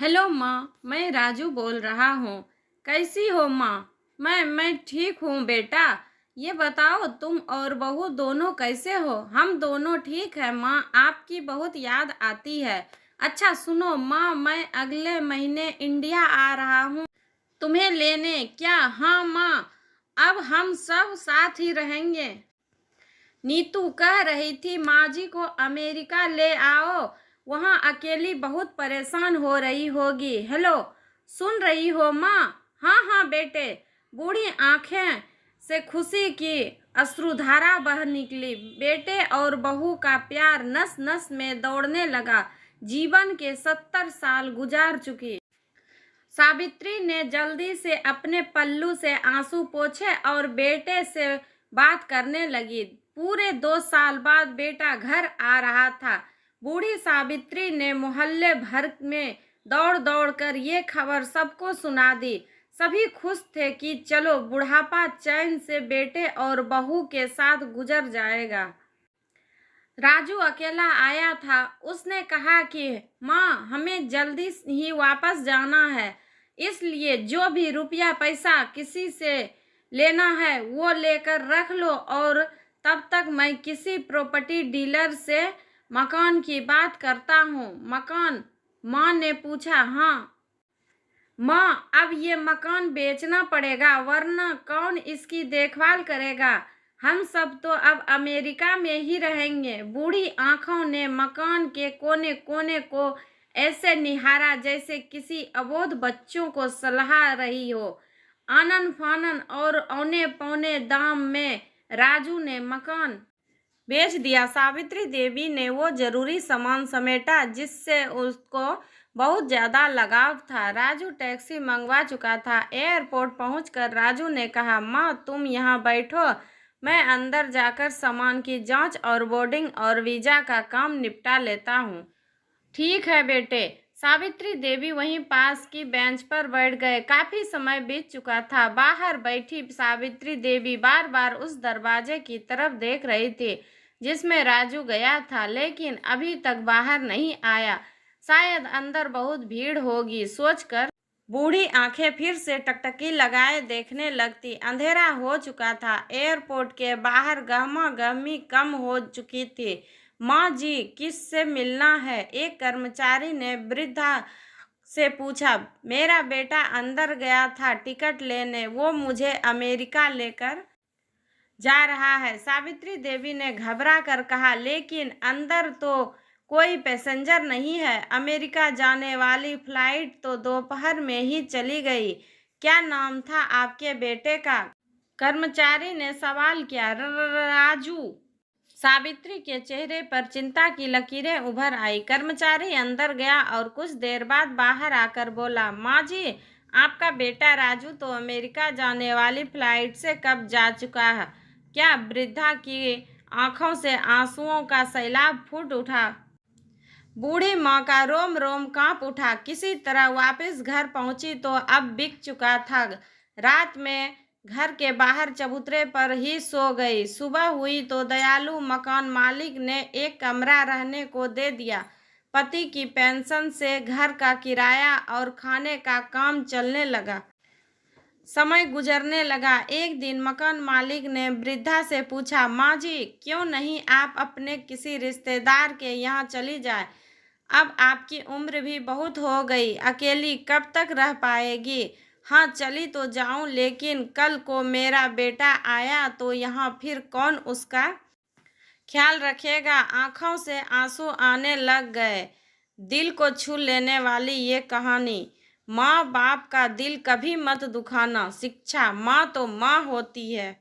Hello माँ, मैं राजू बोल रहा हूँ। कैसी हो माँ? मैं ठीक हूँ बेटा। ये बताओ तुम और बहू दोनों कैसे हो? हम दोनों ठीक है माँ, आपकी बहुत याद आती है। अच्छा सुनो माँ, मैं अगले महीने इंडिया आ रहा हूँ तुम्हें लेने। क्या? हाँ माँ, अब हम सब साथ ही रहेंगे। नीतू कह रही थी माँ जी को अमेरिका ले आओ, वहाँ अकेली बहुत परेशान हो रही होगी। हेलो, सुन रही हो माँ? हाँ हाँ बेटे। बूढ़ी आंखें से खुशी की अश्रुधारा बह निकली। बेटे और बहू का प्यार नस नस में दौड़ने लगा। जीवन के 70 साल गुजार चुकी सावित्री ने जल्दी से अपने पल्लू से आंसू पोंछे और बेटे से बात करने लगी। पूरे 2 साल बाद बेटा घर आ रहा था। बूढ़ी सावित्री ने मोहल्ले भर में दौड़ दौड़ कर ये खबर सबको सुना दी। सभी खुश थे कि चलो बुढ़ापा चैन से बेटे और बहू के साथ गुजर जाएगा। राजू अकेला आया था। उसने कहा कि माँ, हमें जल्दी ही वापस जाना है, इसलिए जो भी रुपया पैसा किसी से लेना है वो लेकर रख लो, और तब तक मैं किसी प्रॉपर्टी डीलर से मकान की बात करता हूँ। मकान? माँ ने पूछा। हाँ माँ, अब ये मकान बेचना पड़ेगा, वरना कौन इसकी देखभाल करेगा? हम सब तो अब अमेरिका में ही रहेंगे। बूढ़ी आंखों ने मकान के कोने कोने को ऐसे निहारा जैसे किसी अबोध बच्चों को सलाह रही हो। आनन फानन और औने पौने दाम में राजू ने मकान बेच दिया। सावित्री देवी ने वो जरूरी सामान समेटा जिससे उसको बहुत ज़्यादा लगाव था। राजू टैक्सी मंगवा चुका था। एयरपोर्ट पहुंचकर राजू ने कहा, माँ तुम यहाँ बैठो, मैं अंदर जाकर सामान की जांच और बोर्डिंग और वीज़ा का काम निपटा लेता हूँ। ठीक है बेटे। सावित्री देवी वहीं पास की बेंच पर बैठ गए। काफी समय बीत चुका था। बाहर बैठी सावित्री देवी बार बार उस दरवाजे की तरफ देख रही थी जिसमें राजू गया था, लेकिन अभी तक बाहर नहीं आया। शायद अंदर बहुत भीड़ होगी सोचकर बूढ़ी आंखें फिर से टकटकी लगाए देखने लगती। अंधेरा हो चुका था। एयरपोर्ट के बाहर गहमा गहमी कम हो चुकी थी। माँ जी, किस से मिलना है? एक कर्मचारी ने वृद्धा से पूछा। मेरा बेटा अंदर गया था टिकट लेने, वो मुझे अमेरिका लेकर जा रहा है, सावित्री देवी ने घबरा कर कहा। लेकिन अंदर तो कोई पैसेंजर नहीं है। अमेरिका जाने वाली फ्लाइट तो दोपहर में ही चली गई। क्या नाम था आपके बेटे का? कर्मचारी ने सवाल किया। राजू। सावित्री के चेहरे पर चिंता की लकीरें उभर आई। कर्मचारी अंदर गया और कुछ देर बाद बाहर आकर बोला, माँ जी, आपका बेटा राजू तो अमेरिका जाने वाली फ्लाइट से कब जा चुका है। क्या? वृद्धा की आंखों से आंसुओं का सैलाब फूट उठा। बूढ़ी माँ का रोम रोम कांप उठा। किसी तरह वापस घर पहुंची तो अब बिक चुका था। रात में घर के बाहर चबूतरे पर ही सो गई। सुबह हुई तो दयालु मकान मालिक ने एक कमरा रहने को दे दिया। पति की पेंशन से घर का किराया और खाने का काम चलने लगा। समय गुजरने लगा। एक दिन मकान मालिक ने वृद्धा से पूछा, माँ जी, क्यों नहीं आप अपने किसी रिश्तेदार के यहाँ चली जाए? अब आपकी उम्र भी बहुत हो गई, अकेली कब तक रह पाएगी? हाँ, चली तो जाऊं, लेकिन कल को मेरा बेटा आया तो यहाँ फिर कौन उसका ख्याल रखेगा? आंखों से आंसू आने लग गए। दिल को छू लेने वाली ये कहानी। माँ बाप का दिल कभी मत दुखाना। शिक्षा। माँ तो माँ होती है।